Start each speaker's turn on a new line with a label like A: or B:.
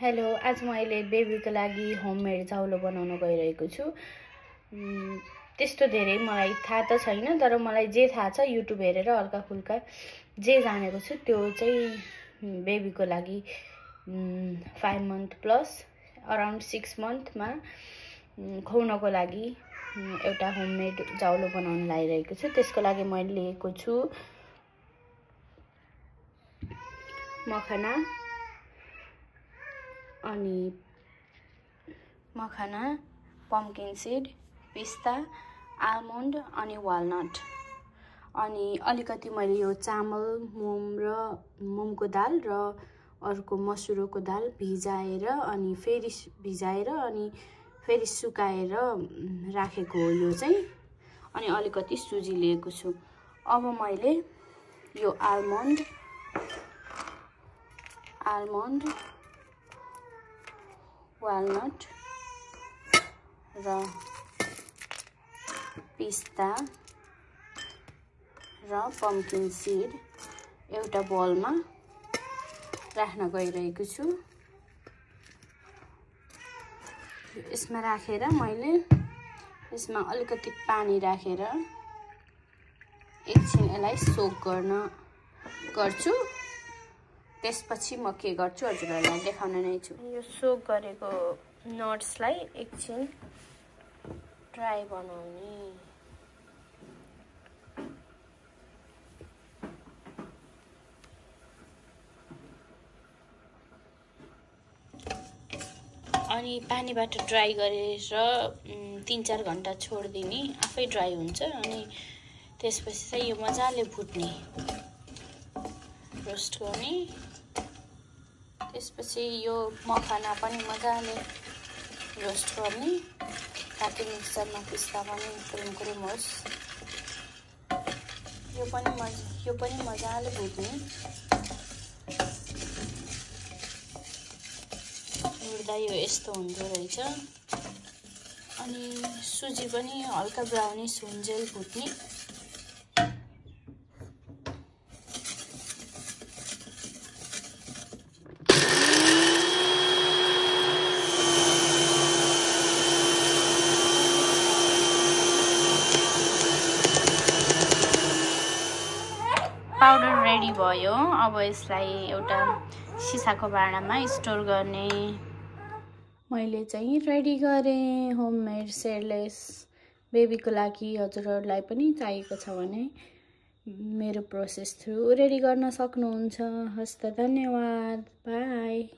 A: Hello, आज मैले बेबीको लागि होममेड चाउलो बनाउन गइरहेको छु। त्यस्तो धेरै मलाई थाहा त छैन, तर मलाई जे थाहा छ युट्युब हेरेर हल्का फुल्का जे जानेको छु त्यो चाहिँ बेबीको लागि 5 मन्थ प्लस अराउन्ड 6 मन्थमा खुवाउनको लागि एउटा होममेड चाउलो बनाउन लागिरहेको छु। त्यसको लागि मैले लिएको छु मखना, पम्पकिन सीड, पिस्ता, आलमन्ड अनि वालनट। अनि अलिकति मैले यो चामल, मुङको दाल र अर्को मसुरोको दाल भिजाएर अनि फेरि सुकाएर राखेको हो यो चाहिँ। अनि अलिकति सुजी लिएको छु। अब मैले यो आलमन्ड, वालनट र पिस्ता र पम्पकिन सीड एउटा बोलमा राख्न गइरहेको छु। यसमा राखेर मैले यसमा अलिकति पानी राखेर एकछिन यसलाई सोक गर्छु। त्यसपछि म के गर्छु हजुरहरूलाई देखाउन नै छु। यो सोक गरेको नट्सलाई एकछिन ड्राई बनाउने। अनि पानीबाट ड्राई गरेर 3-4 घण्टा छोडिदिने, आफै ड्राई हुन्छ। अनि त्यसपछि चाहिँ यो मजाले भुट्ने, रोस्ट गर्ने। त्यसपछि यो मखना पनि मजाले रोस्ट गर्ने ताकि मिक्सरमा पिस्दा पनि क्रिम होस्। यो पनि मजाले भुट्ने। भुट्दा यो यस्तो हुँदो रहेछ। अनि सुजी पनि हल्का ब्राउनिस हुन्जेल भुट्ने। पाउडर रेडी भयो। अब यसलाई एउटा सिसाको भाँडामा स्टोर गर्ने। मैले चाहिँ रेडी गरेँ होममेड सेडलेस बेबीको लागि। हजुरहरूलाई पनि चाहिएको छ भने मेरो प्रोसेस थ्रु रेडी गर्न सक्नुहुन्छ। हस्त, धन्यवाद, बाई।